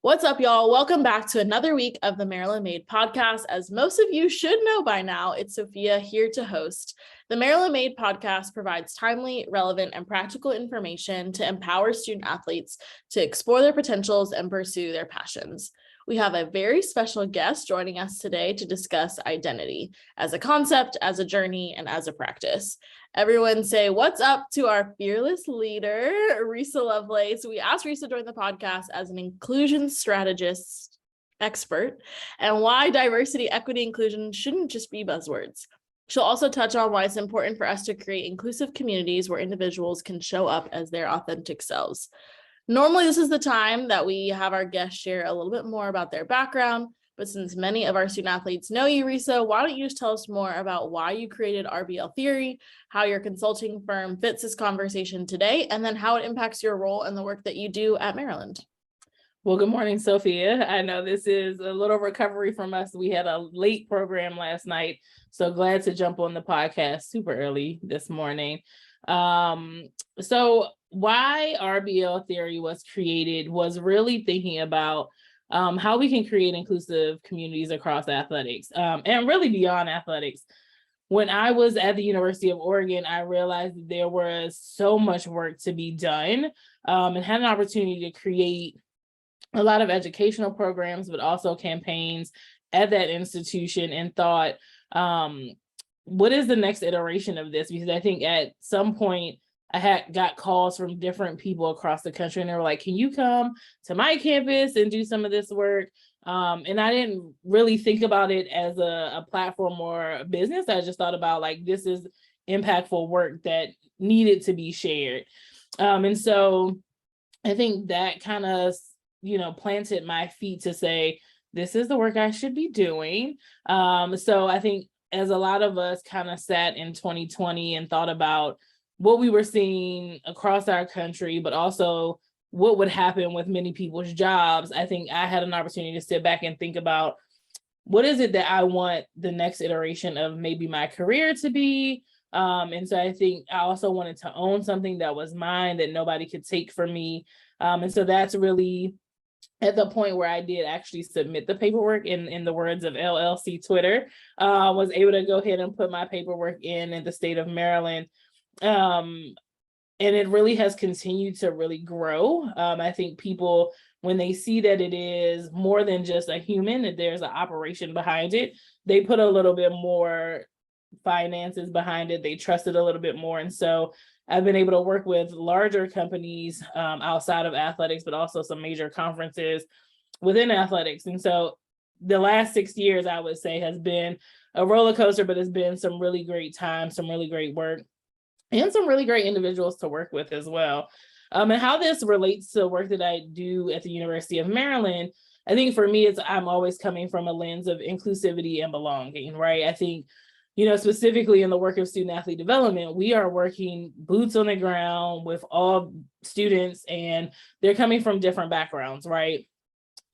What's up, y'all? Welcome back to another week of the Maryland Made podcast. As most of you should know by now, it's Sophia here to host. The Maryland Made podcast provides timely, relevant, and practical information to empower student athletes to explore their potentials and pursue their passions. We have a very special guest joining us today to discuss identity as a concept, as a journey, and as a practice. Everyone say what's up to our fearless leader, Resa Lovelace. We asked Resa to join the podcast as an inclusion strategist expert and why diversity, equity, inclusion shouldn't just be buzzwords. She'll also touch on why it's important for us to create inclusive communities where individuals can show up as their authentic selves. Normally, this is the time that we have our guests share a little bit more about their background, but since many of our student athletes know you, Resa, why don't you just tell us more about why you created RBL Theory, how your consulting firm fits this conversation today, and then how it impacts your role and the work that you do at Maryland. Well, good morning, Sophia. I know this is a little recovery from us. We had a late program last night, so glad to jump on the podcast super early this morning. So why RBL Theory was created was really thinking about how we can create inclusive communities across athletics and really beyond athletics. When I was at the University of Oregon, I realized that there was so much work to be done and had an opportunity to create a lot of educational programs, but also campaigns at that institution, and thought, what is the next iteration of this? Because I think at some point I got calls from different people across the country, and they were like, can you come to my campus and do some of this work? And I didn't really think about it as a platform or a business. I just thought about like, this is impactful work that needed to be shared. And so I think that kind of, planted my feet to say, this is the work I should be doing. So I think as a lot of us kind of sat in 2020 and thought about what we were seeing across our country, but also what would happen with many people's jobs, I think I had an opportunity to sit back and think about what is it that I want the next iteration of maybe my career to be. And so I think I also wanted to own something that was mine, that nobody could take from me. And so that's really at the point where I did actually submit the paperwork, in the words of LLC Twitter, was able to go ahead and put my paperwork in the state of Maryland. And it really has continued to really grow. I think people, when they see that it is more than just a human, that there's an operation behind it, they put a little bit more finances behind it. They trust it a little bit more. And so I've been able to work with larger companies outside of athletics, but also some major conferences within athletics. And so the last 6 years, I would say, has been a roller coaster, but it's been some really great time, some really great work, and some really great individuals to work with as well. And how this relates to work that I do at the University of Maryland, I think for me, I'm always coming from a lens of inclusivity and belonging, right? I think, specifically in the work of student athlete development, we are working boots on the ground with all students, and they're coming from different backgrounds, right?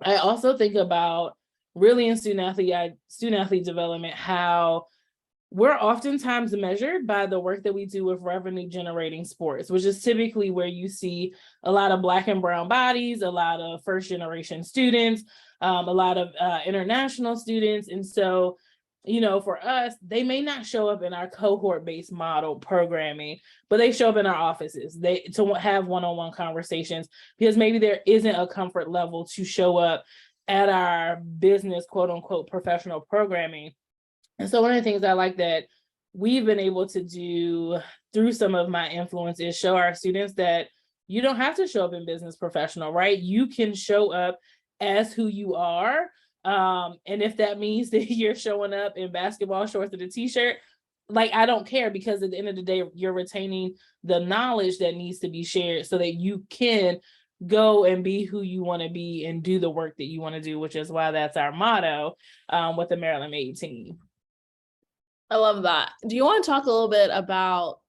I also think about really in student athlete development, how we're oftentimes measured by the work that we do with revenue generating sports, which is typically where you see a lot of Black and brown bodies, a lot of first generation students, a lot of international students. And so, for us, they may not show up in our cohort-based model programming, but they show up in our offices to have one-on-one conversations, because maybe there isn't a comfort level to show up at our business, quote unquote, professional programming. And so one of the things I like that we've been able to do through some of my influence is show our students that you don't have to show up in business professional, right? You can show up as who you are. And if that means that you're showing up in basketball shorts and a t-shirt, like, I don't care, because at the end of the day, you're retaining the knowledge that needs to be shared so that you can go and be who you want to be and do the work that you want to do, which is why that's our motto with the Maryland Made team. I love that. Do you want to talk a little bit about,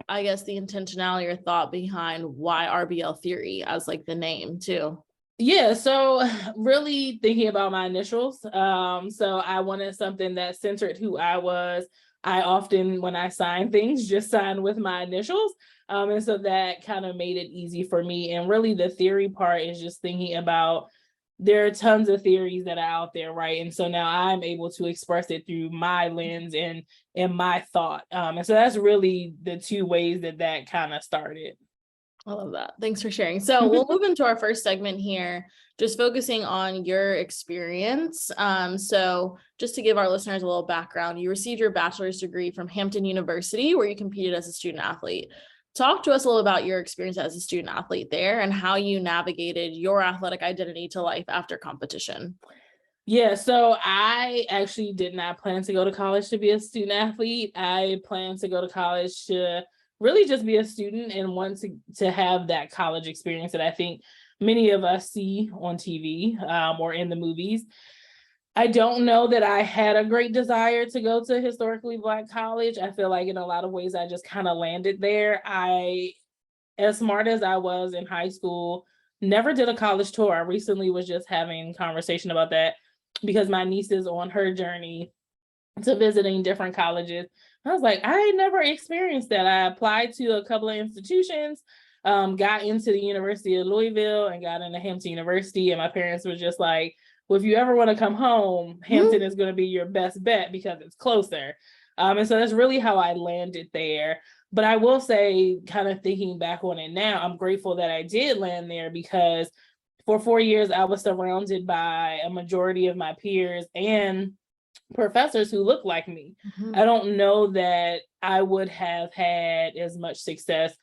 I guess, the intentionality or thought behind why RBL Theory as like the name too? Yeah, so really thinking about my initials. So I wanted something that centered who I was. I often, when I sign things, just sign with my initials. And so that kind of made it easy for me. And really the theory part is just thinking about there are tons of theories that are out there, right? And so now I'm able to express it through my lens and my thought. And so that's really the two ways that kind of started. I love that. Thanks for sharing. So we'll move into our first segment here, just focusing on your experience. So just to give our listeners a little background, you received your bachelor's degree from Hampton University, where you competed as a student athlete. Talk to us a little about your experience as a student athlete there and how you navigated your athletic identity to life after competition. Yeah, so I actually did not plan to go to college to be a student athlete. I planned to go to college to really just be a student and want to have that college experience that I think many of us see on TV or in the movies. I don't know that I had a great desire to go to a historically Black college. I feel like in a lot of ways, I just kind of landed there. As smart as I was in high school, never did a college tour. I recently was just having conversation about that because my niece is on her journey to visiting different colleges. I was like, I never experienced that. I applied to a couple of institutions, got into the University of Louisville and got into Hampton University. And my parents were just like, well, if you ever want to come home, Hampton is going to be your best bet because it's closer. And so that's really how I landed there. But I will say, kind of thinking back on it now, I'm grateful that I did land there because for 4 years, I was surrounded by a majority of my peers and professors who look like me. I don't know that I would have had as much success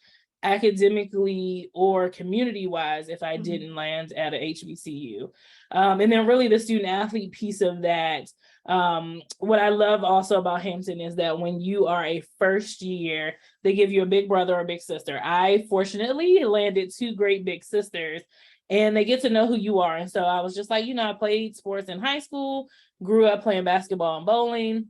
academically or community-wise if I didn't land at a HBCU. And then really the student athlete piece of that, what I love also about Hampton is that when you are a first year, they give you a big brother or big sister. I fortunately landed 2 great big sisters and they get to know who you are. And so I was just like, I played sports in high school, grew up playing basketball and bowling.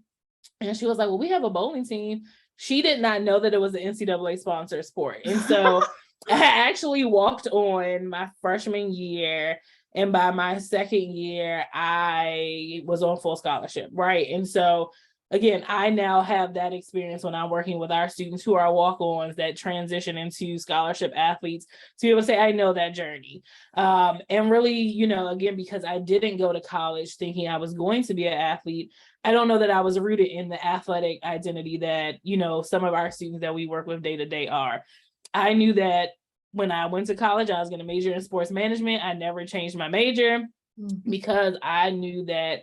And she was like, well, we have a bowling team. She did not know that it was an NCAA sponsored sport. And so I actually walked on my freshman year. And by my second year, I was on full scholarship, right? And so again, I now have that experience when I'm working with our students who are walk-ons that transition into scholarship athletes to be able to say, I know that journey. And really, again, because I didn't go to college thinking I was going to be an athlete, I don't know that I was rooted in the athletic identity that, some of our students that we work with day to day are. I knew that when I went to college, I was going to major in sports management. I never changed my major because I knew that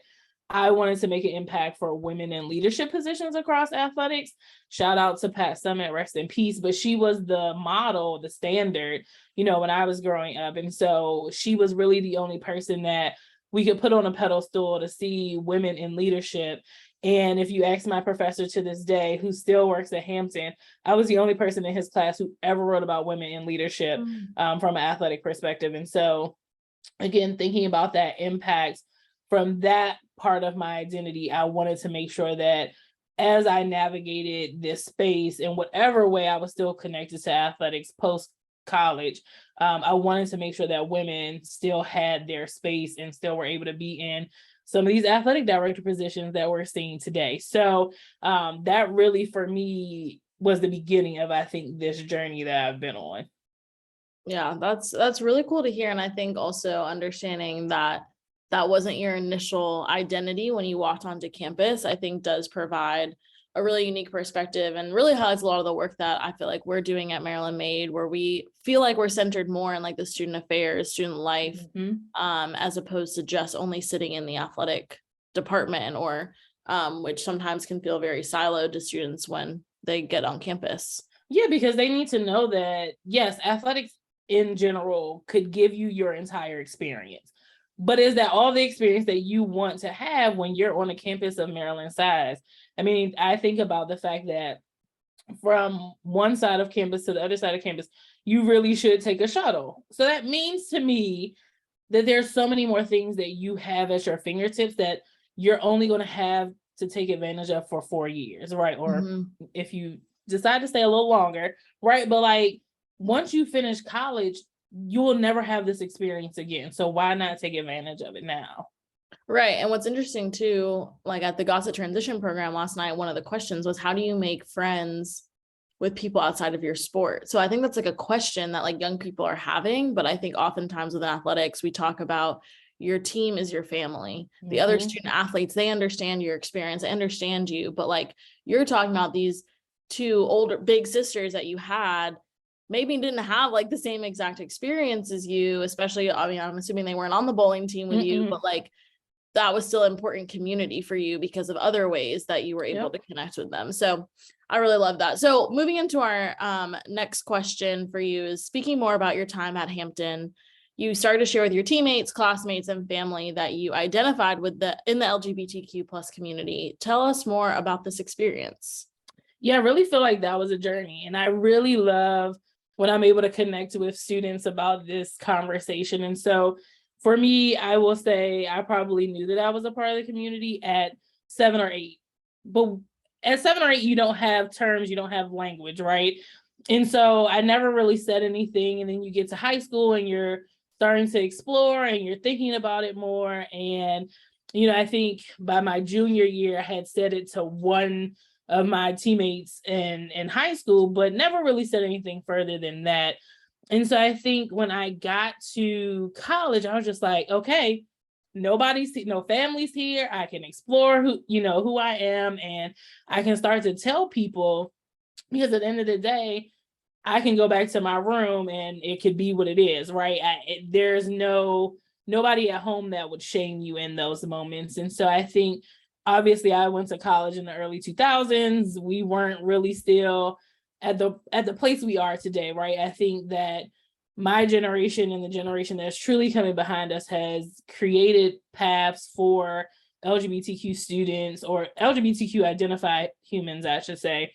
I wanted to make an impact for women in leadership positions across athletics. Shout out to Pat Summitt, rest in peace. But she was the model, the standard, when I was growing up. And so she was really the only person that we could put on a pedestal to see women in leadership. And if you ask my professor to this day, who still works at Hampton, I was the only person in his class who ever wrote about women in leadership from an athletic perspective. And so, again, thinking about that impact from that part of my identity, I wanted to make sure that as I navigated this space in whatever way I was still connected to athletics post-college, I wanted to make sure that women still had their space and still were able to be in some of these athletic director positions that we're seeing today. So that really, for me, was the beginning of, I think, this journey that I've been on. Yeah, that's really cool to hear. And I think also understanding that wasn't your initial identity when you walked onto campus, I think does provide a really unique perspective and really highlights a lot of the work that I feel like we're doing at Maryland Made, where we feel like we're centered more in like the student affairs, student life, as opposed to just only sitting in the athletic department or which sometimes can feel very siloed to students when they get on campus. Yeah, because they need to know that, yes, athletics in general could give you your entire experience. But is that all the experience that you want to have when you're on a campus of Maryland size? I mean, I think about the fact that from one side of campus to the other side of campus, you really should take a shuttle. So that means to me that there's so many more things that you have at your fingertips that you're only going to have to take advantage of for 4 years, right? Or if you decide to stay a little longer, right? But like once you finish college, you will never have this experience again. So why not take advantage of it now? Right. And what's interesting too, like at the Gossip Transition program last night, one of the questions was, how do you make friends with people outside of your sport? So I think that's like a question that like young people are having, but I think oftentimes with athletics, we talk about, your team is your family. The other student athletes, they understand your experience, they understand you, but like you're talking about these two older big sisters that you had maybe didn't have like the same exact experience as you, especially, I mean, I'm assuming they weren't on the bowling team with you, but like that was still important community for you because of other ways that you were able to connect with them. So I really love that. So moving into our next question for you is, speaking more about your time at Hampton, you started to share with your teammates, classmates, and family that you identified with in the LGBTQ plus community. Tell us more about this experience. Yeah, I really feel like that was a journey. And I really love when I'm able to connect with students about this conversation. And so for me, I will say I probably knew that I was a part of the community at 7 or 8. But at 7 or 8, you don't have terms, you don't have language, right? And so I never really said anything. And then you get to high school and you're starting to explore and you're thinking about it more. And, you know, I think by my junior year, I had said it to one of my teammates in high school, but never really said anything further than that. And so I think when I got to college, I was just like, okay, no family's here. I can explore who I am, and I can start to tell people, because at the end of the day, I can go back to my room and it could be what it is, right? There's nobody at home that would shame you in those moments. And so I think, obviously, I went to college in the early 2000s. We weren't really still at the place we are today, right? I think that my generation and the generation that's truly coming behind us has created paths for LGBTQ students, or LGBTQ identified humans, I should say,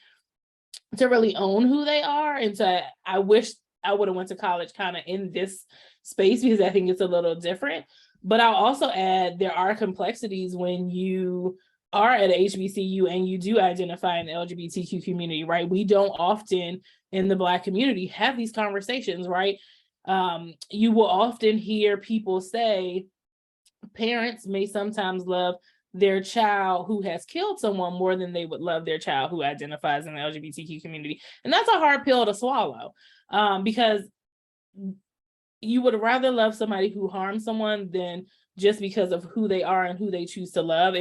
to really own who they are. And so I wish I would have went to college kind of in this space, because I think it's a little different. But I'll also add, there are complexities when you are at HBCU and you do identify in the LGBTQ community, right? We don't often in the Black community have these conversations, right? You will often hear people say parents may sometimes love their child who has killed someone more than they would love their child who identifies in the LGBTQ community. And that's a hard pill to swallow, because you would rather love somebody who harmed someone than just because of who they are and who they choose to love.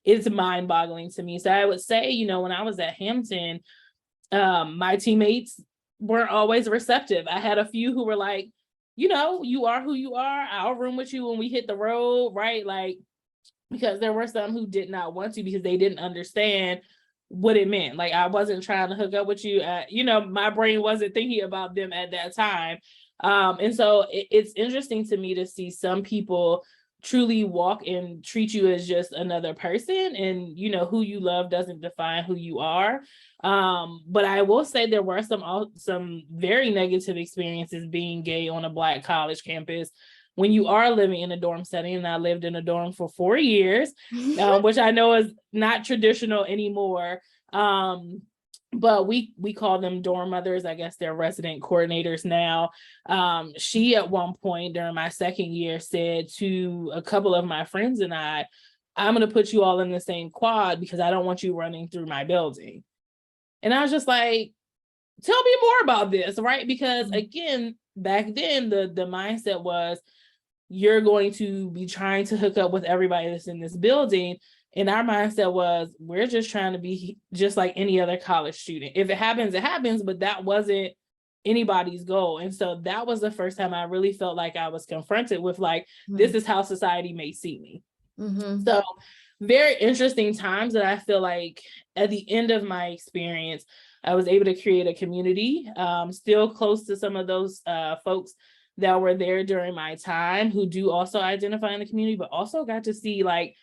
It's mind-boggling to me. So I would say, when I was at Hampton, my teammates weren't always receptive. I had a few who were like, you are who you are. I'll room with you when we hit the road, right? Like, because there were some who did not want to, because they didn't understand what it meant. Like, I wasn't trying to hook up with you. My brain wasn't thinking about them at that time. And so it's interesting to me to see some people truly walk and treat you as just another person, and who you love doesn't define who you are. But I will say there were some very negative experiences being gay on a Black college campus when you are living in a dorm setting. And I lived in a dorm for 4 years, which I know is not traditional anymore. But we call them dorm mothers. I guess they're resident coordinators now. She at one point during my second year said to a couple of my friends and I'm going to put you all in the same quad because I don't want you running through my building. And I was just like, tell me more about this, right? Because again, back then the mindset was, you're going to be trying to hook up with everybody that's in this building. And our mindset was, we're just trying to be just like any other college student. If it happens, it happens, but that wasn't anybody's goal. And so that was the first time I really felt like I was confronted with like, this is how society may see me. So very interesting times that I feel like at the end of my experience, I was able to create a community, still close to some of those folks that were there during my time who do also identify in the community, but also got to see like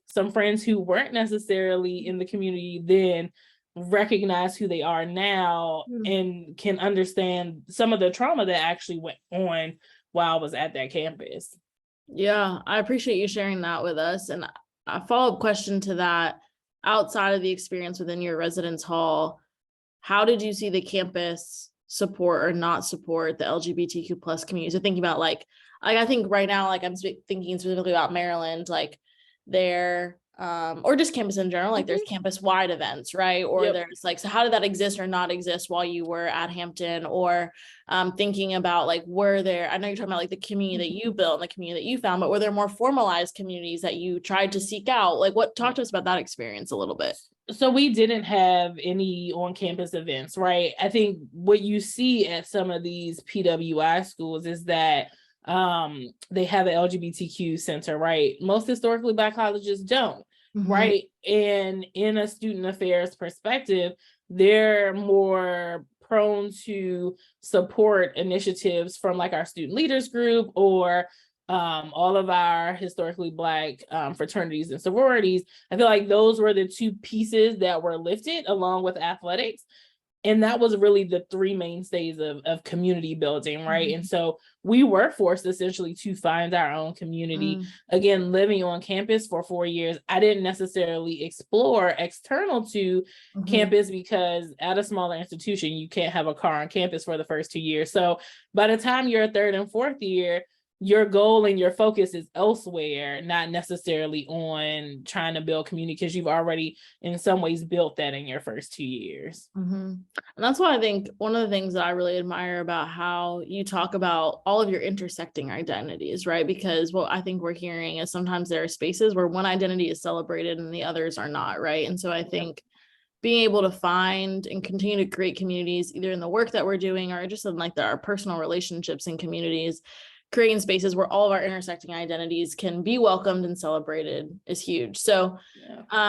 some friends who weren't necessarily in the community then recognize who they are now and can understand some of the trauma that actually went on while I was at that campus. Yeah, I appreciate you sharing that with us. And a follow-up question to that, outside of the experience within your residence hall, how did you see the campus support or not support the LGBTQ plus community? So thinking about like I think right now, like I'm thinking specifically about Maryland, like their or just campus in general, like there's campus-wide events, right? Or there's like, so how did that exist or not exist while you were at Hampton? Or thinking about like, were there, I know you're talking about like the community that you built and the community that you found, but were there more formalized communities that you tried to seek out? Like talk to us about that experience a little bit. So we didn't have any on-campus events, right? I think what you see at some of these PWI schools is that they have an LGBTQ center, right? Most historically Black colleges don't, right? And in a student affairs perspective, they're more prone to support initiatives from like our student leaders group or all of our historically Black fraternities and sororities. I feel like those were the two pieces that were lifted along with athletics. And that was really the three mainstays of community building, right? And so we were forced essentially to find our own community. Again, living on campus for 4 years, I didn't necessarily explore external to campus because at a smaller institution, you can't have a car on campus for the first 2 years. So by the time you're a third and fourth year, your goal and your focus is elsewhere, not necessarily on trying to build community because you've already in some ways built that in your first 2 years. And that's why I think one of the things that I really admire about how you talk about all of your intersecting identities, right? Because what I think we're hearing is sometimes there are spaces where one identity is celebrated and the others are not, right? And so I think being able to find and continue to create communities, either in the work that we're doing or just in like our personal relationships and communities, creating spaces where all of our intersecting identities can be welcomed and celebrated is huge. So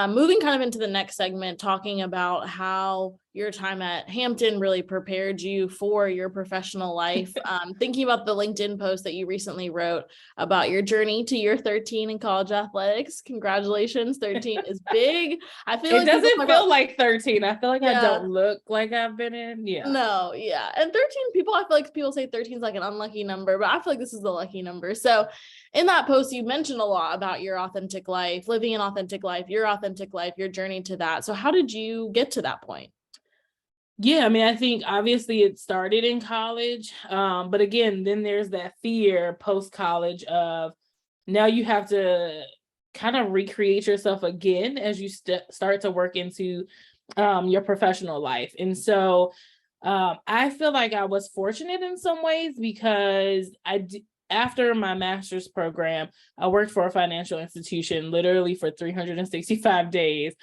moving kind of into the next segment, talking about how your time at Hampton really prepared you for your professional life. Thinking about the LinkedIn post that you recently wrote about your journey to year 13 in college athletics. Congratulations, 13 is big. I feel it doesn't feel like 13. I feel like I don't look like I've been in. No, and 13 people, I feel like people say 13 is like an unlucky number, but I feel like this is the lucky number. So in that post, you mentioned a lot about your authentic life, living an authentic life, your journey to that. So how did you get to that point? Yeah, I mean, I think obviously it started in college, but again, then there's that fear post-college of now you have to kind of recreate yourself again as you start to work into your professional life. And so I feel like I was fortunate in some ways because after my master's program, I worked for a financial institution literally for 365 days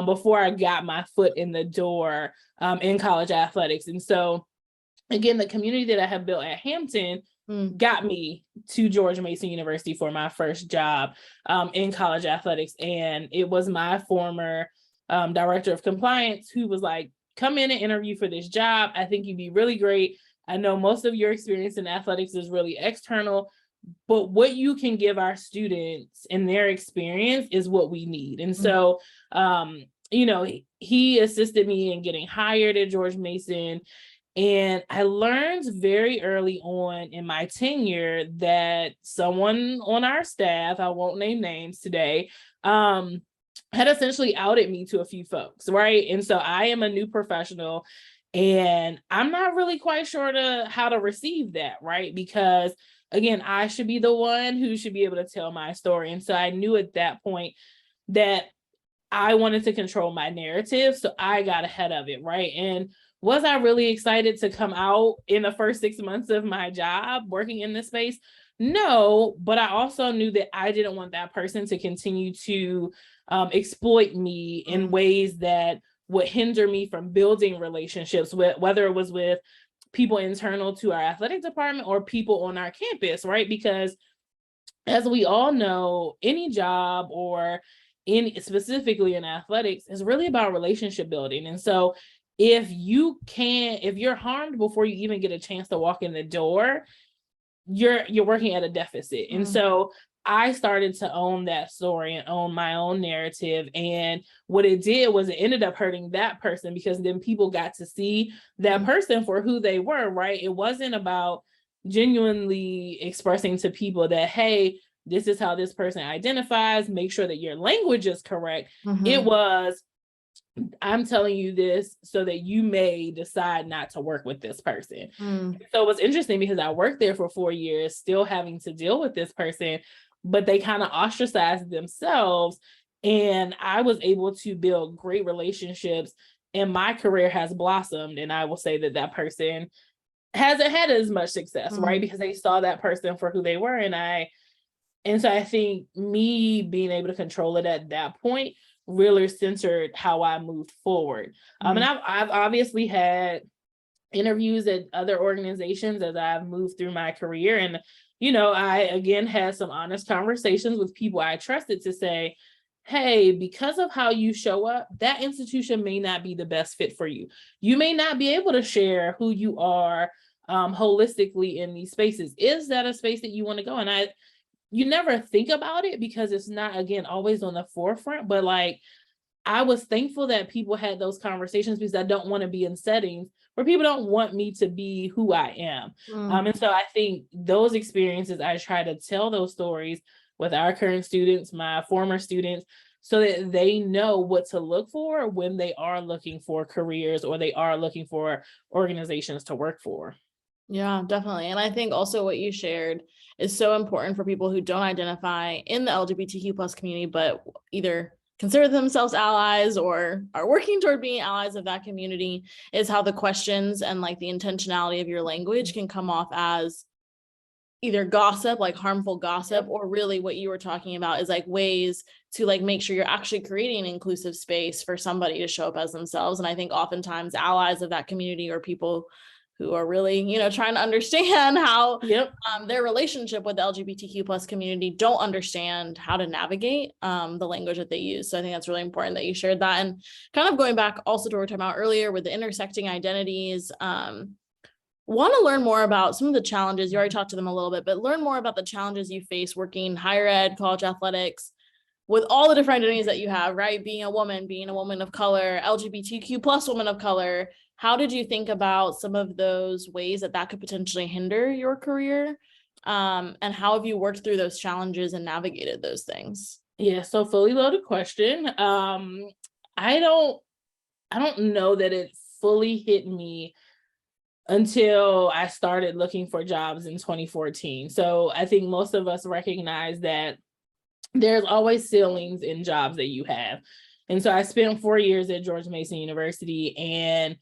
before I got my foot in the door in college athletics. And so, again, the community that I have built at Hampton got me to George Mason University for my first job in college athletics. And it was my former director of compliance who was like, come in and interview for this job. I think you'd be really great. I know most of your experience in athletics is really external, but what you can give our students in their experience is what we need. And so, he assisted me in getting hired at George Mason. And I learned very early on in my tenure that someone on our staff, I won't name names today, had essentially outed me to a few folks, right? And so I am a new professional and I'm not really quite sure how to receive that, right? Because again, I should be the one who should be able to tell my story. And so I knew at that point that I wanted to control my narrative. So I got ahead of it, right? And was I really excited to come out in the first 6 months of my job working in this space? No, but I also knew that I didn't want that person to continue to exploit me in ways that would hinder me from building relationships with, whether it was with people internal to our athletic department or people on our campus, right? Because as we all know, any job or specifically in athletics is really about relationship building. And so if you're harmed before you even get a chance to walk in the door, you're working at a deficit. And so I started to own that story and own my own narrative. And what it did was it ended up hurting that person because then people got to see that person for who they were, right? It wasn't about genuinely expressing to people that, hey, this is how this person identifies, make sure that your language is correct. It was, I'm telling you this so that you may decide not to work with this person. So it was interesting because I worked there for 4 years, still having to deal with this person, but they kind of ostracized themselves And I was able to build great relationships, and my career has blossomed. And I will say that that person hasn't had as much success, right? Because they saw that person for who they were. And so I think me being able to control it at that point really centered how I moved forward. And I've obviously had interviews at other organizations as I've moved through my career. And, I again had some honest conversations with people I trusted to say, hey, because of how you show up, that institution may not be the best fit for you. You may not be able to share who you are holistically in these spaces. Is that a space that you want to go? And you never think about it because it's not, again, always on the forefront, but like, I was thankful that people had those conversations, because I don't want to be in settings where people don't want me to be who I am. And so I think those experiences, I try to tell those stories with our current students, my former students, so that they know what to look for when they are looking for careers or they are looking for organizations to work for. Yeah, definitely. And I think also what you shared is so important for people who don't identify in the LGBTQ plus community, but either consider themselves allies or are working toward being allies of that community, is how the questions and like the intentionality of your language can come off as either gossip, like harmful gossip, or really what you were talking about is like ways to like make sure you're actually creating an inclusive space for somebody to show up as themselves. And I think oftentimes allies of that community or people who are really, trying to understand how their relationship with the LGBTQ plus community don't understand how to navigate the language that they use. So I think that's really important that you shared that. And kind of going back also to what we were talking about earlier with the intersecting identities, want to learn more about some of the challenges. You already talked to them a little bit, but learn more about the challenges you face working higher ed, college athletics, with all the different identities that you have, right? Being a woman of color, LGBTQ plus woman of color. How did you think about some of those ways that could potentially hinder your career? And how have you worked through those challenges and navigated those things? Yeah, so fully loaded question. I don't know that it fully hit me until I started looking for jobs in 2014. So I think most of us recognize that there's always ceilings in jobs that you have. And so I spent 4 years at George Mason University and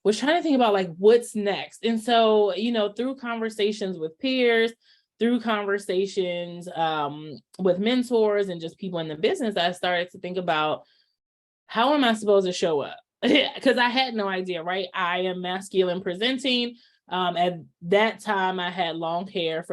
was trying to think about like, what's next? And so, through conversations with peers, through conversations with mentors and just people in the business, I started to think about, how am I supposed to show up? Because I had no idea, right? I am masculine presenting. At that time, I had long hair,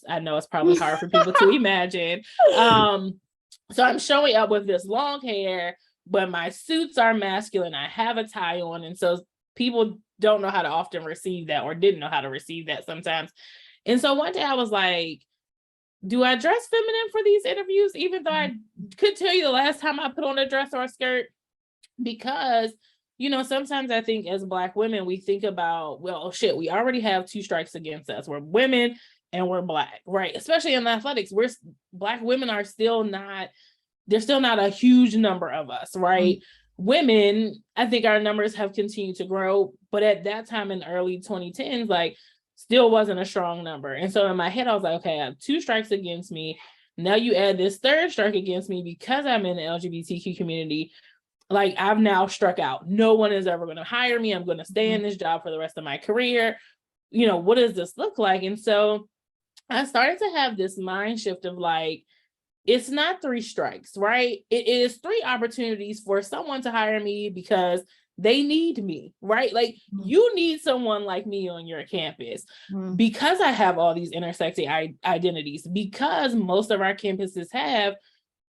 I know it's probably hard for people to imagine. So I'm showing up with this long hair, but my suits are masculine. I have a tie on. And so people don't know how to often receive that, or didn't know how to receive that sometimes. And so one day I was like, do I dress feminine for these interviews? Even though I could tell you the last time I put on a dress or a skirt, because, sometimes I think as Black women, we think about, well, shit, we already have 2 strikes against us. We're women and we're Black, right? Especially in athletics, Black women are still not, there's still not a huge number of us, right? Women, I think our numbers have continued to grow, but at that time in the early 2010s, like, still wasn't a strong number. And so in my head, I was like, okay, I have 2 strikes against me. Now you add this 3rd strike against me because I'm in the LGBTQ community. Like, I've now struck out. No one is ever going to hire me. I'm going to stay in this job for the rest of my career. What does this look like? And so I started to have this mind shift of like, it's not 3 strikes, right? It is 3 opportunities for someone to hire me because they need me, right? Like, you need someone like me on your campus because I have all these intersecting identities, because most of our campuses have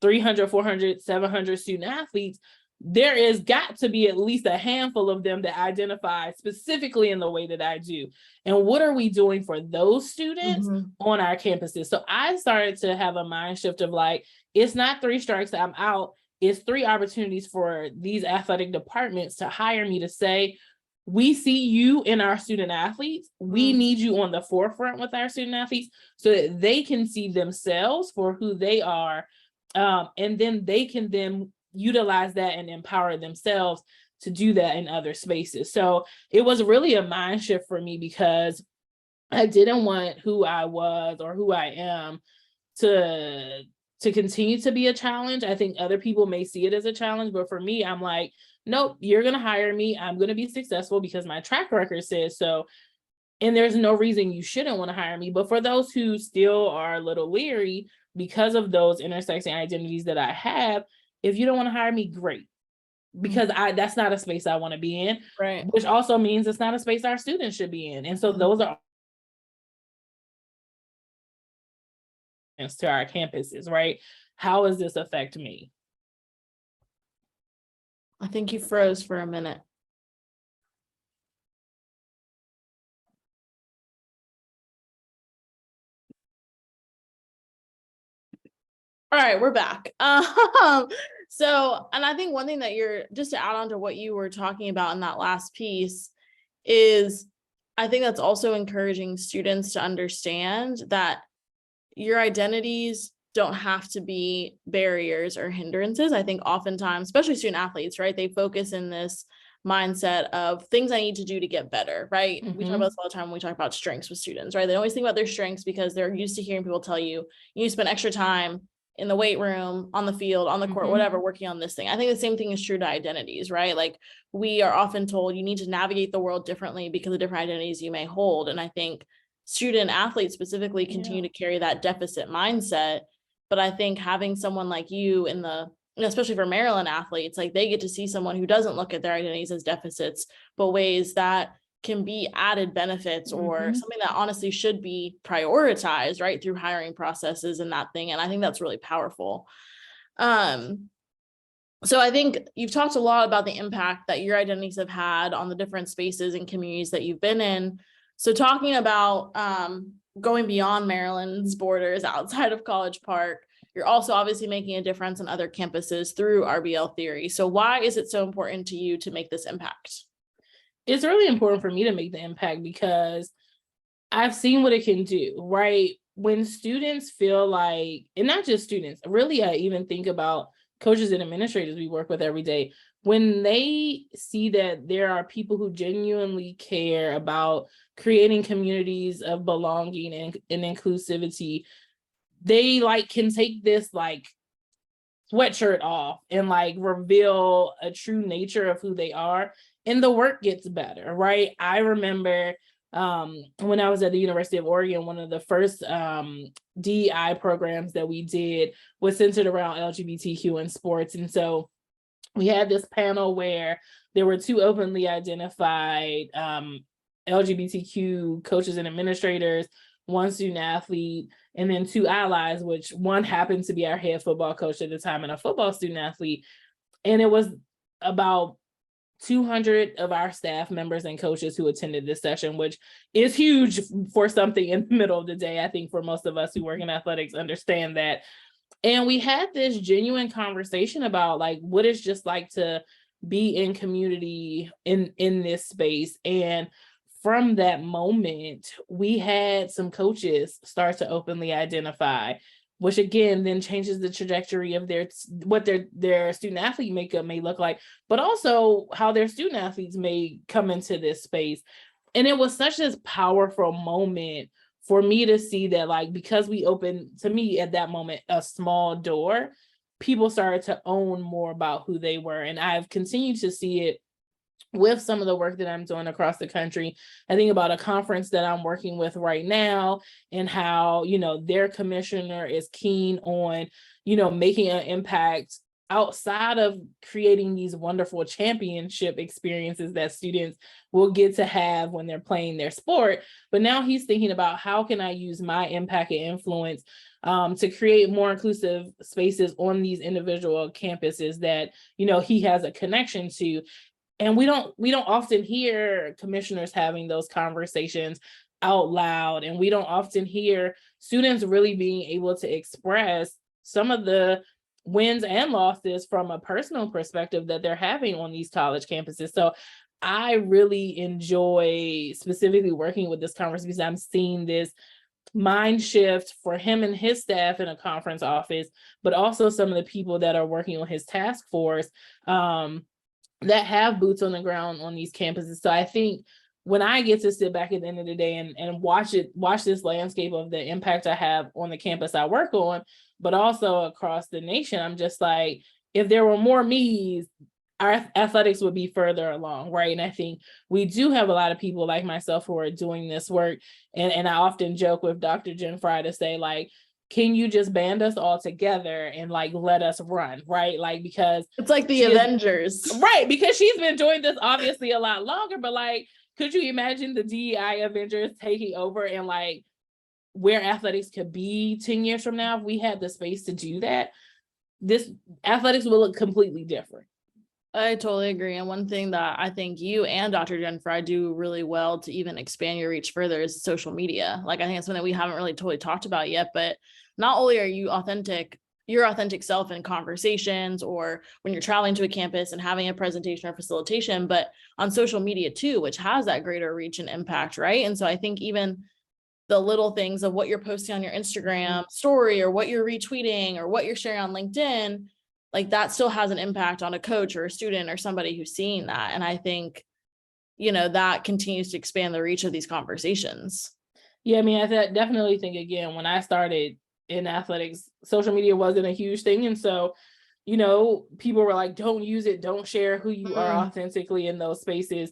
300, 400, 700 student athletes. There is got to be at least a handful of them that identify specifically in the way that I do. And what are we doing for those students on our campuses? So I started to have a mind shift of like, it's not 3 strikes, I'm out. It's 3 opportunities for these athletic departments to hire me, to say, we see you in our student athletes. We need you on the forefront with our student athletes so that they can see themselves for who they are. And then they can then utilize that and empower themselves to do that in other spaces. So it was really a mind shift for me, because I didn't want who I was or who I am to to continue to be a challenge. I think other people may see it as a challenge, but for me, I'm like, nope, you're going to hire me. I'm going to be successful because my track record says so. And there's no reason you shouldn't want to hire me. But for those who still are a little leery because of those intersecting identities that I have, if you don't want to hire me, great. Because that's not a space I want to be in, right? Which also means it's not a space our students should be in. And so those are to our campuses, right? How does this affect me? I think you froze for a minute. All right, we're back. So, and I think one thing that you're, just to add on to what you were talking about in that last piece, is I think that's also encouraging students to understand that your identities don't have to be barriers or hindrances. I think oftentimes, especially student athletes, right, they focus in this mindset of things I need to do to get better, right? We talk about this all the time when we talk about strengths with students, right? They always think about their strengths because they're used to hearing people tell you, you need to spend extra time in the weight room, on the field, on the court, whatever, working on this thing. I think the same thing is true to identities, right? Like we are often told you need to navigate the world differently because of different identities you may hold. And I think student athletes specifically continue to carry that deficit mindset. But I think having someone like you in the, especially for Maryland athletes, like they get to see someone who doesn't look at their identities as deficits, but ways that can be added benefits or something that honestly should be prioritized, right, through hiring processes and that thing. And I think that's really powerful. So I think you've talked a lot about the impact that your identities have had on the different spaces and communities that you've been in. So talking about going beyond Maryland's borders outside of College Park, you're also obviously making a difference on other campuses through RBL Theory. So why is it so important to you to make this impact? It's really important for me to make the impact because I've seen what it can do, right? When students feel like, and not just students, really, I even think about coaches and administrators we work with every day. When they see that there are people who genuinely care about creating communities of belonging and inclusivity, they can take this sweatshirt off and reveal a true nature of who they are, and the work gets better, right? I remember when I was at the University of Oregon, one of the first DEI programs that we did was centered around LGBTQ in sports. And so we had this panel where there were two openly identified LGBTQ coaches and administrators, one student athlete, and then two allies, which one happened to be our head football coach at the time and a football student athlete. And it was about 200 of our staff members and coaches who attended this session, which is huge for something in the middle of the day. I think for most of us who work in athletics understand that. And we had this genuine conversation about what it's just like to be in community in this space. And from that moment, we had some coaches start to openly identify, which again then changes the trajectory of what their student athlete makeup may look like, but also how their student athletes may come into this space. And it was such a powerful moment for me to see that because we opened, to me at that moment, a small door, people started to own more about who they were. And I've continued to see it with some of the work that I'm doing across the country. I think about a conference that I'm working with right now and how, their commissioner is keen on, making an impact outside of creating these wonderful championship experiences that students will get to have when they're playing their sport. But now he's thinking about how can I use my impact and influence to create more inclusive spaces on these individual campuses that, he has a connection to. And we don't often hear commissioners having those conversations out loud. And we don't often hear students really being able to express some of the wins and losses from a personal perspective that they're having on these college campuses. So I really enjoy specifically working with this conference because I'm seeing this mind shift for him and his staff in a conference office, but also some of the people that are working on his task force that have boots on the ground on these campuses. So I think when I get to sit back at the end of the day and watch this landscape of the impact I have on the campus I work on, but also across the nation. I'm just like, if there were more me's, our athletics would be further along, right? And I think we do have a lot of people like myself who are doing this work. And I often joke with Dr. Jen Fry to say, like, can you just band us all together and like let us run, right? Like, because it's like the Avengers. Right, because she's been doing this obviously a lot longer, but like, could you imagine the DEI Avengers taking over and like where athletics could be 10 years from now if we had the space to do that? This athletics will look completely different. I totally agree. And one thing that I think you and Dr. Jen Fry do really well to even expand your reach further is social media. Like, I think it's something that we haven't really totally talked about yet, but not only are you your authentic self in conversations or when you're traveling to a campus and having a presentation or facilitation, but on social media too, which has that greater reach and impact, right? And so I think even the little things of what you're posting on your Instagram story or what you're retweeting or what you're sharing on LinkedIn, like that still has an impact on a coach or a student or somebody who's seeing that. And I think, that continues to expand the reach of these conversations. Yeah, I mean, I definitely think, again, when I started in athletics, social media wasn't a huge thing. And so, people were like, don't use it, don't share who you are authentically in those spaces.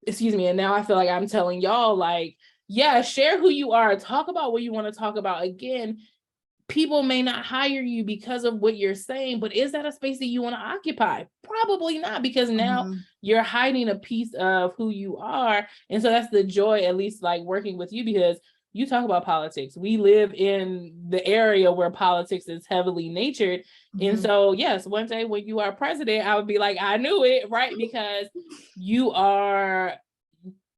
Excuse me. And now I feel like I'm telling y'all, like, yeah, share who you are, talk about what you want to talk about. Again, people may not hire you because of what you're saying, but is that a space that you want to occupy? Probably not, because now you're hiding a piece of who you are. And so that's the joy, at least like working with you, because you talk about politics. We live in the area where politics is heavily natured. And so, yes, one day when you are president, I would be like, I knew it, right? Because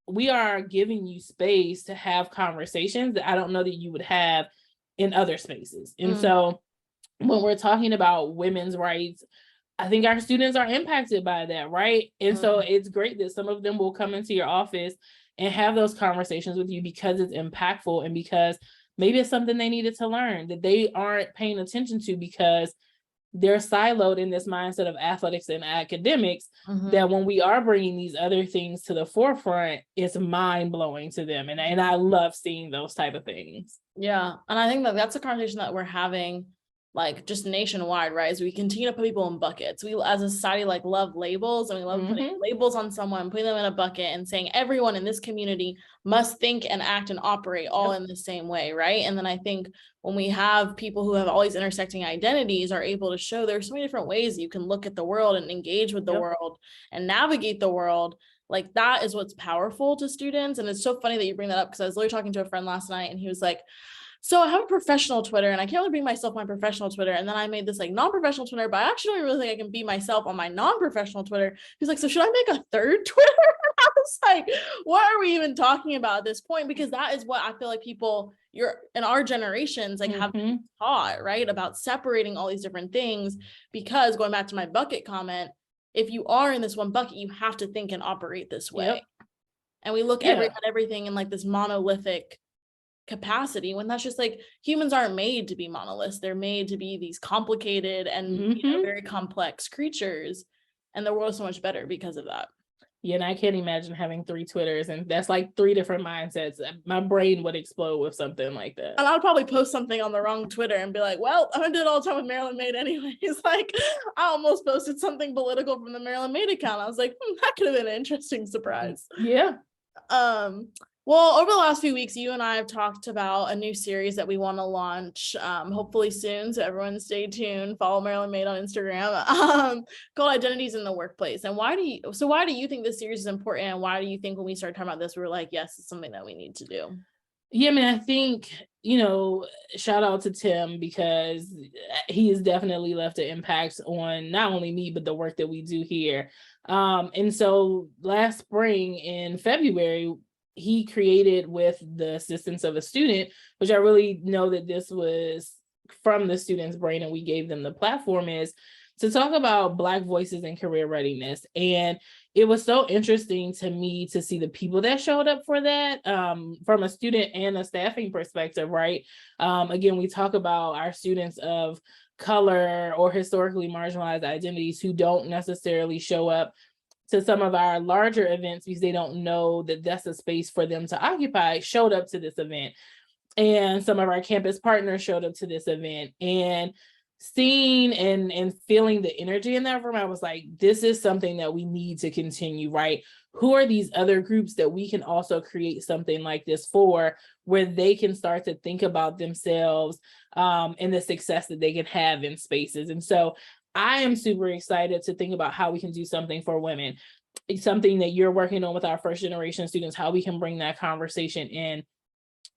we are giving you space to have conversations that I don't know that you would have in other spaces. And so when we're talking about women's rights, I think our students are impacted by that, right? And so it's great that some of them will come into your office and have those conversations with you because it's impactful and because maybe it's something they needed to learn that they aren't paying attention to because they're siloed in this mindset of athletics and academics, that when we are bringing these other things to the forefront, it's mind-blowing to them. And I love seeing those type of things. Yeah. And I think that that's a conversation that we're having like just nationwide, right? As we continue to put people in buckets. We as a society like love labels, and we love putting labels on someone, putting them in a bucket and saying everyone in this community must think and act and operate all in the same way, right? And then I think when we have people who have all these intersecting identities are able to show there's so many different ways you can look at the world and engage with the world and navigate the world, like that is what's powerful to students. And it's so funny that you bring that up because I was literally talking to a friend last night and he was like, so I have a professional Twitter and I can't really bring myself on my professional Twitter. And then I made this like non-professional Twitter, but I actually don't really think I can be myself on my non-professional Twitter. He's like, so should I make a third Twitter? I was like, what are we even talking about at this point? Because that is what I feel like people you're in our generations like have been taught, right? About separating all these different things, because going back to my bucket comment, if you are in this one bucket, you have to think and operate this way. And we look at everything in like this monolithic capacity when that's just like humans aren't made to be monoliths. They're made to be these complicated and very complex creatures, and the world is so much better because of that. Yeah, and I can't imagine having 3 Twitters, and that's like 3 different mindsets. My brain would explode with something like that. And I'll probably post something on the wrong Twitter and be like, well, I'm gonna do it all the time with Maryland Made anyways. Like I almost posted something political from the Maryland Made account. I was like, that could have been an interesting surprise. Yeah. Well, over the last few weeks, you and I have talked about a new series that we want to launch, hopefully soon. So everyone stay tuned. Follow Maryland Made on Instagram, called Identities in the Workplace. And why do you think this series is important? And why do you think when we started talking about this, we were like, yes, it's something that we need to do? Yeah, I mean, I think, shout out to Tim, because he has definitely left an impact on not only me, but the work that we do here. And so last spring in February, he created, with the assistance of a student, which I really know that this was from the student's brain and we gave them the platform, is to talk about Black voices in career readiness. And it was so interesting to me to see the people that showed up for that, from a student and a staffing perspective, right? Again, we talk about our students of color or historically marginalized identities who don't necessarily show up to some of our larger events because they don't know that that's a space for them to occupy, showed up to this event. and some of our campus partners showed up to this event, and seeing and feeling the energy in that room, I was like, this is something that we need to continue, right? Who are these other groups that we can also create something like this for, where they can start to think about themselves and the success that they can have in spaces? And so I am super excited to think about how we can do something for women. It's something that you're working on with our first generation students, how we can bring that conversation in.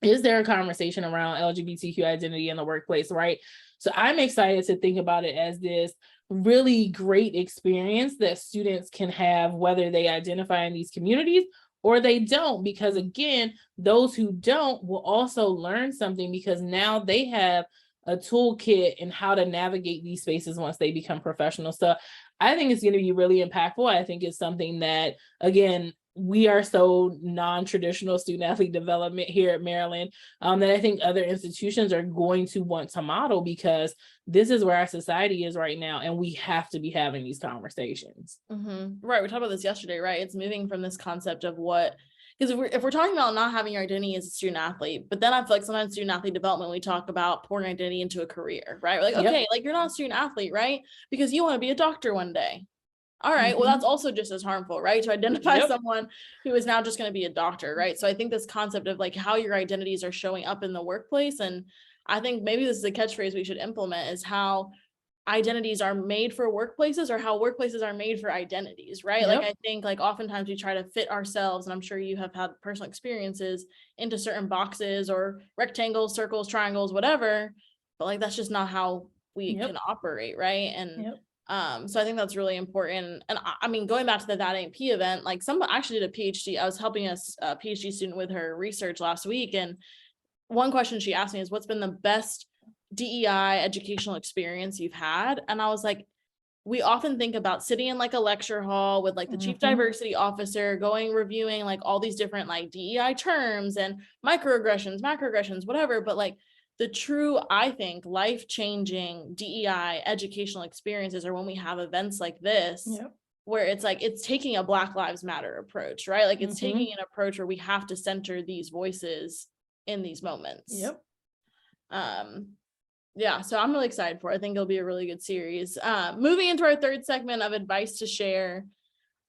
Is there a conversation around LGBTQ identity in the workplace, right? So I'm excited to think about it as this really great experience that students can have, whether they identify in these communities or they don't, because again, those who don't will also learn something, because now they have a toolkit in how to navigate these spaces once they become professionals. So I think it's going to be really impactful. I think it's something that, again, we are so non-traditional student athlete development here at Maryland that I think other institutions are going to want to model, because this is where our society is right now, and we have to be having these conversations. Right. We talked about this yesterday, right? It's moving from this concept of what, because if we're talking about not having your identity as a student athlete, but then I feel like sometimes student athlete development, we talk about pouring identity into a career, right? We're like, okay, like you're not a student athlete, right? Because you want to be a doctor one day. All right, well, that's also just as harmful, right? To identify someone who is now just going to be a doctor, right? So I think this concept of like how your identities are showing up in the workplace, and I think maybe this is a catchphrase we should implement, is how identities are made for workplaces, or how workplaces are made for identities, right? Like I think like oftentimes we try to fit ourselves, and I'm sure you have had personal experiences, into certain boxes or rectangles, circles, triangles, whatever, but like that's just not how we can operate, right? And so I think that's really important. And I mean, going back to the That Ain't P event, like someone actually did a PhD. I was helping a PhD student with her research last week. And one question she asked me is, what's been the best DEI educational experience you've had? And I was like, we often think about sitting in like a lecture hall with like the chief diversity officer, going reviewing like all these different like DEI terms and microaggressions, macroaggressions, whatever. But like the true, I think, life-changing DEI educational experiences are when we have events like this, where it's like, it's taking a Black Lives Matter approach, right? Like it's taking an approach where we have to center these voices in these moments. Yeah, so I'm really excited for it. I think it'll be a really good series. Moving into our third segment of advice to share,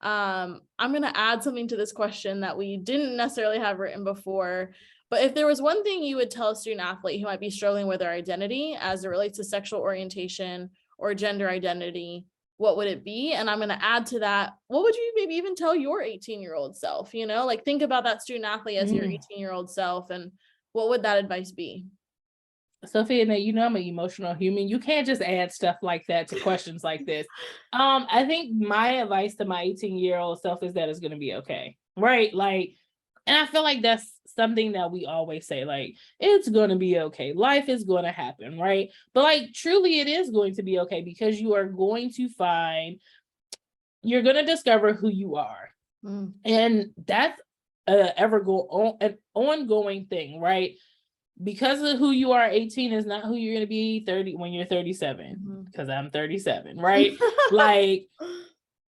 I'm going to add something to this question that we didn't necessarily have written before. But if there was one thing you would tell a student athlete who might be struggling with their identity as it relates to sexual orientation or gender identity, what would it be? And I'm going to add to that, what would you maybe even tell your 18-year-old self? You know, like think about that student athlete as your 18-year-old self, and what would that advice be? Sophia, now you know I'm an emotional human. You can't just add stuff like that to questions like this. I think my advice to my 18-year-old self is that it's going to be okay, right? Like, and I feel like that's something that we always say, like, it's going to be okay. Life is going to happen, right? But like, truly it is going to be okay, because you are going to you're going to discover who you are. And that's an ongoing thing, right? Because of who you are, 18 is not who you're going to be 30 when you're 37, because I'm 37, right? Like,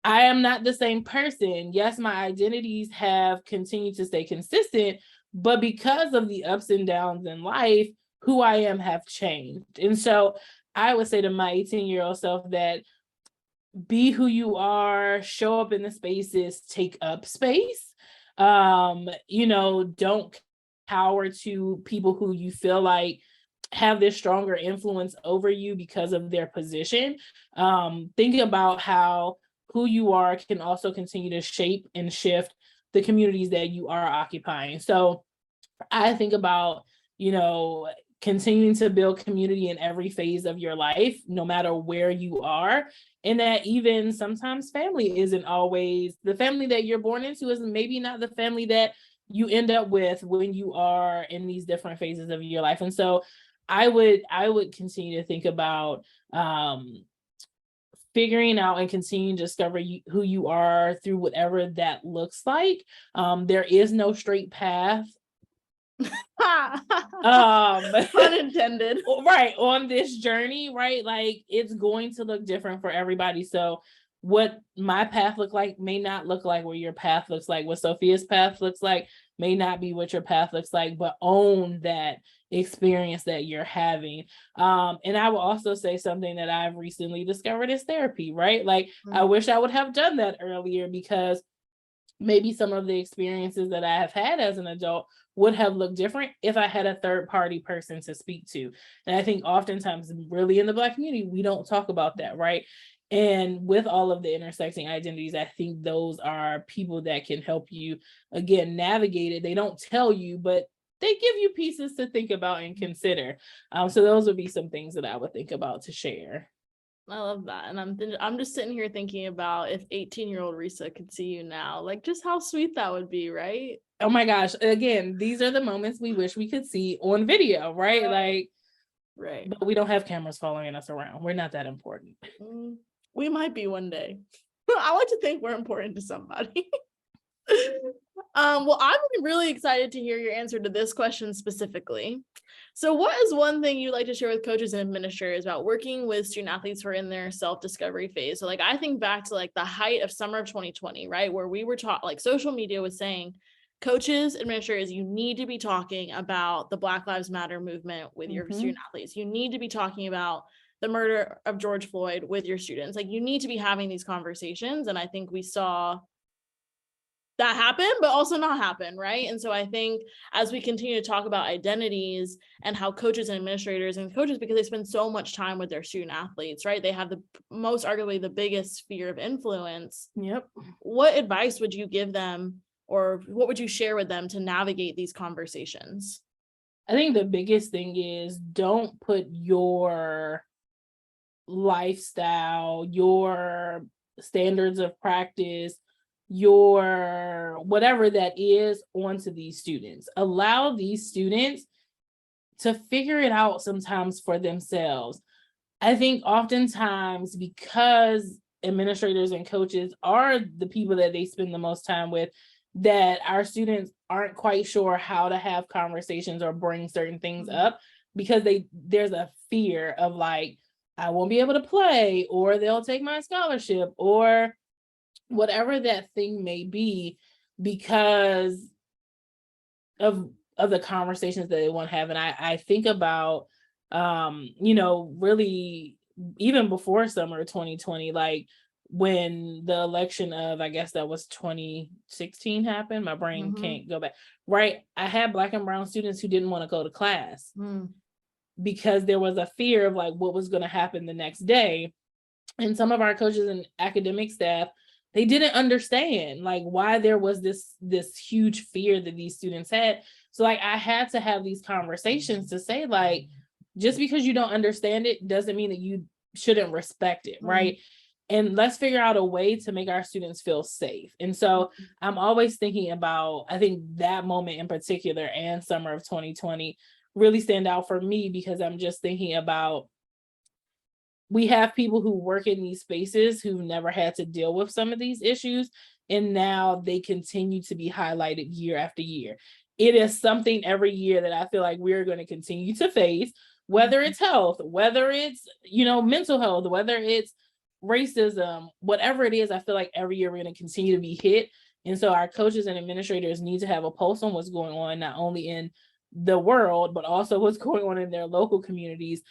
I am not the same person. Yes, my identities have continued to stay consistent, but because of the ups and downs in life, who I am have changed. And so I would say to my 18-year-old self that be who you are, show up in the spaces, take up space. Don't cower to people who you feel like have this stronger influence over you because of their position. Think about how who you are can also continue to shape and shift the communities that you are occupying. So I think about, continuing to build community in every phase of your life, no matter where you are. And that even sometimes family isn't always the family that you're born into, is maybe not the family that you end up with when you are in these different phases of your life. And so I would continue to think about figuring out and continuing to discover who you are through whatever that looks like. There is no straight path. Unintended. Right, on this journey, right? Like, it's going to look different for everybody. So what my path look like may not look like what your path looks like. What Sophia's path looks like may not be what your path looks like, but own that experience that you're having. And I will also say something that I've recently discovered is therapy, right? Like, I wish I would have done that earlier, because maybe some of the experiences that I have had as an adult would have looked different if I had a third party person to speak to. And I think oftentimes, really in the Black community, we don't talk about that, right? And with all of the intersecting identities, I think those are people that can help you, again, navigate it. They don't tell you, but they give you pieces to think about and consider. So those would be some things that I would think about to share. I love that. And I'm just sitting here thinking about if 18-year-old Resa could see you now, like just how sweet that would be, right? Oh my gosh. Again, these are the moments we wish we could see on video, right? Like, right. But we don't have cameras following us around. We're not that important. We might be one day. I like to think we're important to somebody. Well, I'm really excited to hear your answer to this question specifically. So what is one thing you'd like to share with coaches and administrators about working with student athletes who are in their self-discovery phase? So like, I think back to like the height of summer of 2020, right? Where we were taught, like social media was saying, coaches, administrators, you need to be talking about the Black Lives Matter movement with your student athletes. You need to be talking about the murder of George Floyd with your students. Like, you need to be having these conversations. And I think we saw that happen, but also not happen, right? And so I think as we continue to talk about identities and how coaches and administrators and coaches, because they spend so much time with their student athletes, right? They have the most, arguably the biggest sphere of influence. Yep. What advice would you give them, or what would you share with them to navigate these conversations? I think the biggest thing is, don't put your lifestyle, your standards of practice, your whatever that is, onto these students. Allow these students to figure it out sometimes for themselves. I think oftentimes, because administrators and coaches are the people that they spend the most time with, that our students aren't quite sure how to have conversations or bring certain things up, because there's a fear of like, I won't be able to play, or they'll take my scholarship, or whatever that thing may be, because of the conversations that they want to have. And I think about, really even before summer 2020, like when the election of, I guess that was 2016 happened, my brain can't go back, right? I had Black and brown students who didn't want to go to class because there was a fear of like what was going to happen the next day. And some of our coaches and academic staff, they didn't understand like why there was this huge fear that these students had. So like, I had to have these conversations to say, like, just because you don't understand it doesn't mean that you shouldn't respect it, right? And let's figure out a way to make our students feel safe. And so I'm always thinking about, I think that moment in particular and summer of 2020 really stand out for me, because I'm just thinking about, we have people who work in these spaces who never had to deal with some of these issues, and now they continue to be highlighted year after year. It is something every year that I feel like we're going to continue to face, whether it's health, whether it's, mental health, whether it's racism, whatever it is. I feel like every year we're going to continue to be hit. And so our coaches and administrators need to have a pulse on what's going on, not only in the world, but also what's going on in their local communities.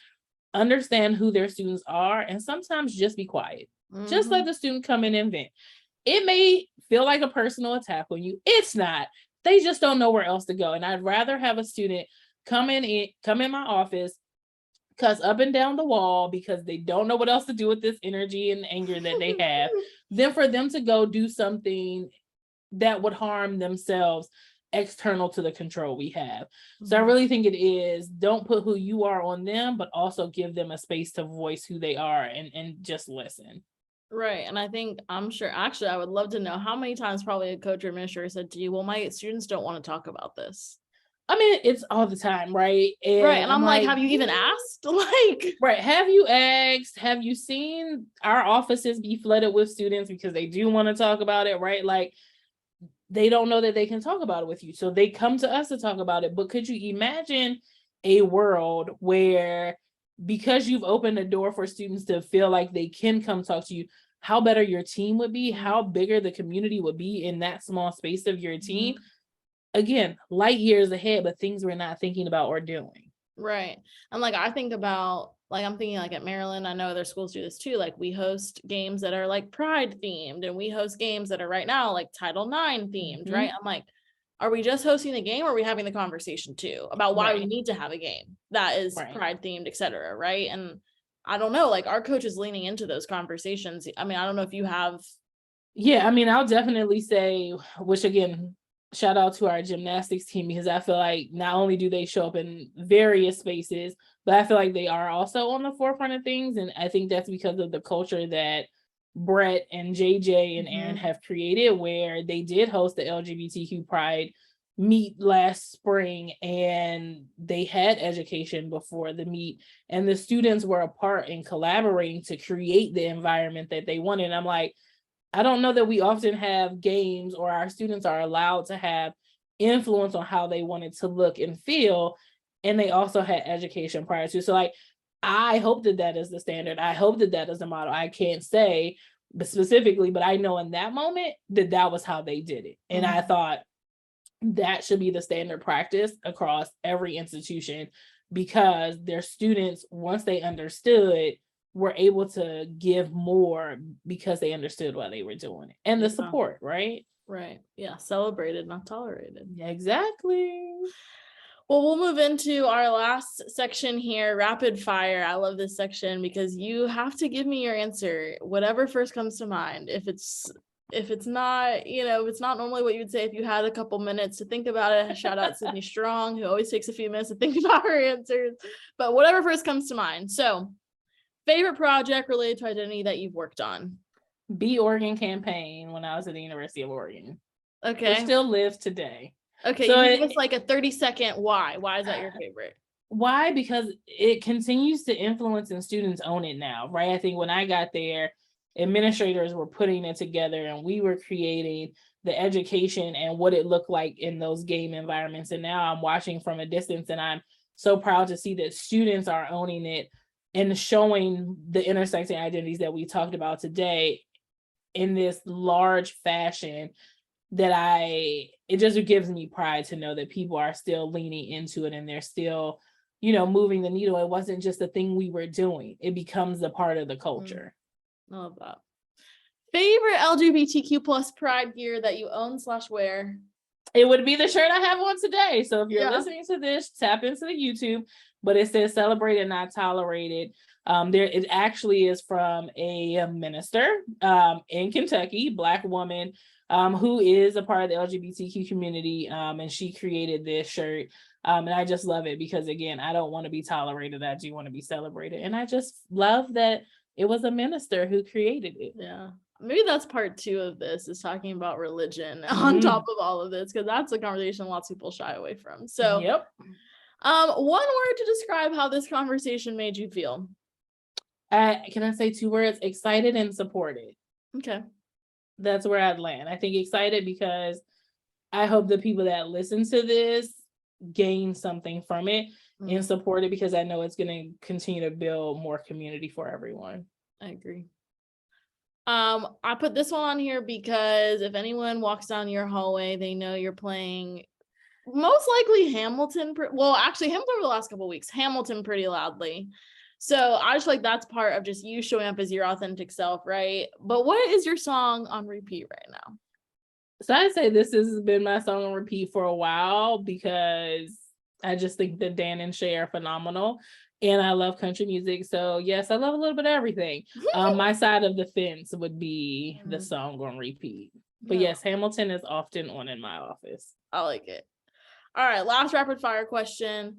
Understand who their students are, and sometimes just be quiet. Just let the student come in and vent. It may feel like a personal attack on you. It's not. They just don't know where else to go. And I'd rather have a student come in my office, cuss up and down the wall because they don't know what else to do with this energy and anger that they have, than for them to go do something that would harm themselves external to the control we have. So I really think it is, don't put who you are on them, but also give them a space to voice who they are, and just listen. Right. And I think, I'm sure, actually, I would love to know how many times probably a coach or administrator said to you, well, my students don't want to talk about this. I mean, it's all the time, right? And I'm like, have you even asked? Like, right. Have you asked? Have you seen our offices be flooded with students because they do want to talk about it, right? Like, they don't know that they can talk about it with you. So they come to us to talk about it. But could you imagine a world where, because you've opened a door for students to feel like they can come talk to you, how better your team would be, how bigger the community would be in that small space of your team? again, light years ahead, but things we're not thinking about or doing. Right. And like, I think about, like, I'm thinking like at Maryland, I know other schools do this too. Like, we host games that are like pride themed, and we host games that are right now like Title IX themed, right? I'm like, are we just hosting the game, or are we having the conversation too about why we need to have a game that is pride themed, etc., right? And I don't know, like, our coach is leaning into those conversations. I mean, I don't know if you have. Yeah, I mean, I'll definitely say, which again, shout out to our gymnastics team, because I feel like not only do they show up in various spaces, but I feel like they are also on the forefront of things. And I think that's because of the culture that Brett and JJ and Aaron have created, where they did host the LGBTQ Pride meet last spring, and they had education before the meet, and the students were a part in collaborating to create the environment that they wanted. And I'm like, I don't know that we often have games, or our students are allowed to have influence on how they wanted to look and feel. And they also had education prior to. So like, I hope that that is the standard. I hope that that is the model. I can't say specifically, but I know in that moment that that was how they did it. And I thought that should be the standard practice across every institution, because their students, once they understood, were able to give more because they understood why they were doing it, and the support, right? Right. Yeah. Celebrated, not tolerated. Yeah, exactly. Well, we'll move into our last section here, rapid fire. I love this section because you have to give me your answer, whatever first comes to mind. If it's not, if it's not normally what you would say, if you had a couple minutes to think about it, shout out Sydney Strong, who always takes a few minutes to think about her answers, but whatever first comes to mind. So, favorite project related to identity that you've worked on? Be Oregon campaign when I was at the University of Oregon. Okay. Which still lives today. Okay, so you give us like a 30-second why. Why is that your favorite? Why? Because it continues to influence, and students own it now, right? I think when I got there, administrators were putting it together, and we were creating the education and what it looked like in those game environments. And now I'm watching from a distance, and I'm so proud to see that students are owning it and showing the intersecting identities that we talked about today in this large fashion, that it just gives me pride to know that people are still leaning into it, and they're still, moving the needle. It wasn't just a thing we were doing. It becomes a part of the culture. I love that. Favorite LGBTQ plus pride gear that you own / wear? It would be the shirt I have on today. So if you're listening to this, tap into the YouTube, but it says "Celebrated, Not Tolerated." It actually is from a minister in Kentucky, Black woman, who is a part of the LGBTQ community, and she created this shirt. And I just love it because, again, I don't want to be tolerated. I do want to be celebrated. And I just love that it was a minister who created it. Yeah. Maybe that's part 2 of this, is talking about religion on top of all of this, because that's a conversation lots of people shy away from. So, one word to describe how this conversation made you feel. Can I say 2 words? Excited and supported. Okay. That's where I'd land. I think excited because I hope the people that listen to this gain something from it, and supported because I know it's going to continue to build more community for everyone. I agree. I put this one on here because if anyone walks down your hallway, they know you're playing most likely Hamilton. Actually, Hamilton over the last couple of weeks, Hamilton pretty loudly. So I just feel like that's part of just you showing up as your authentic self, right? But what is your song on repeat right now? So I'd say this has been my song on repeat for a while, because I just think that Dan and Shay are phenomenal. And I love country music. So yes, I love a little bit of everything. My Side of the Fence would be the song on repeat. But yes, Hamilton is often on in my office. I like it. All right, last rapid fire question.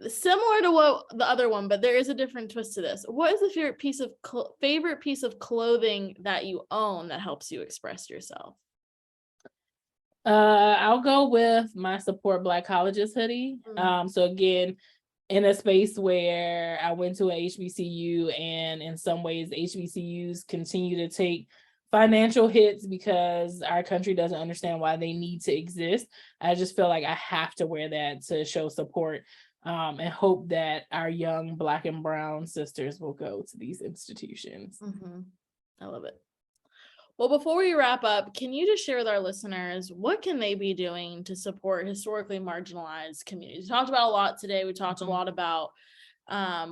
Similar to what the other one, but there is a different twist to this. What is the favorite piece of clothing that you own that helps you express yourself? I'll go with my Support Black Colleges hoodie. So again, in a space where I went to an HBCU, and in some ways HBCUs continue to take financial hits because our country doesn't understand why they need to exist. I just feel like I have to wear that to show support, and hope that our young Black and brown sisters will go to these institutions. I love it. Well, before we wrap up, can you just share with our listeners, what can they be doing to support historically marginalized communities? We talked about a lot today. We talked a lot about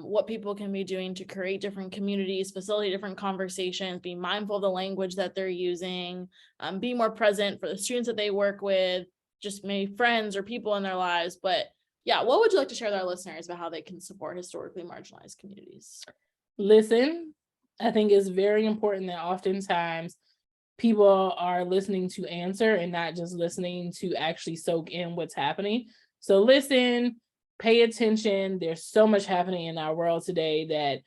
what people can be doing to create different communities, facilitate different conversations, be mindful of the language that they're using, be more present for the students that they work with, just maybe friends or people in their lives. But yeah, what would you like to share with our listeners about how they can support historically marginalized communities? Listen, I think it's very important that oftentimes people are listening to answer and not just listening to actually soak in what's happening. So listen, pay attention. There's so much happening in our world today that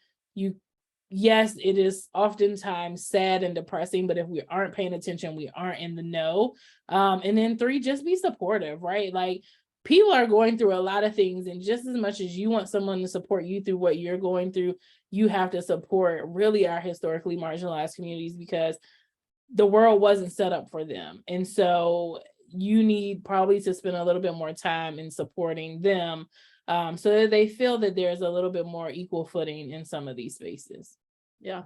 yes, it is oftentimes sad and depressing, but if we aren't paying attention, we aren't in the know. And then 3, just be supportive, right? Like, people are going through a lot of things, and just as much as you want someone to support you through what you're going through, you have to support really our historically marginalized communities, because the world wasn't set up for them. And so you need probably to spend a little bit more time in supporting them, so that they feel that there's a little bit more equal footing in some of these spaces. Yeah,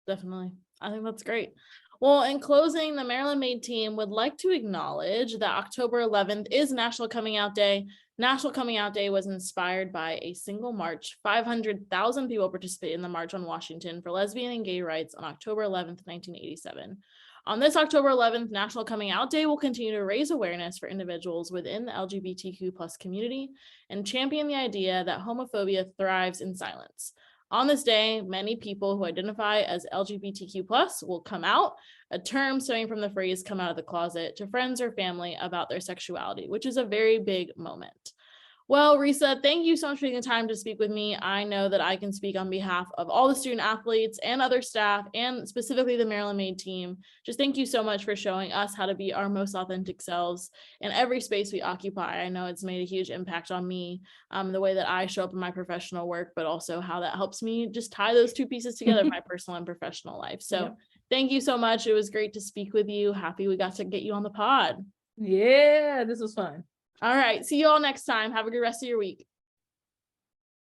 definitely. I think that's great. Well, in closing, the Maryland Made team would like to acknowledge that October 11th is National Coming Out Day. National Coming Out Day was inspired by a single march. 500,000 people participated in the March on Washington for Lesbian and Gay Rights on October 11th, 1987. On this October 11th, National Coming Out Day will continue to raise awareness for individuals within the LGBTQ plus community and champion the idea that homophobia thrives in silence. On this day, many people who identify as LGBTQ plus will come out, a term stemming from the phrase "come out of the closet" to friends or family about their sexuality, which is a very big moment. Well, Resa, thank you so much for taking the time to speak with me. I know that I can speak on behalf of all the student athletes and other staff, and specifically the Maryland Made team. Just thank you so much for showing us how to be our most authentic selves in every space we occupy. I know it's made a huge impact on me, the way that I show up in my professional work, but also how that helps me just tie those two pieces together, my personal and professional life. So Yep. Thank you so much. It was great to speak with you. Happy we got to get you on the pod. Yeah, this was fun. All right. See you all next time. Have a good rest of your week.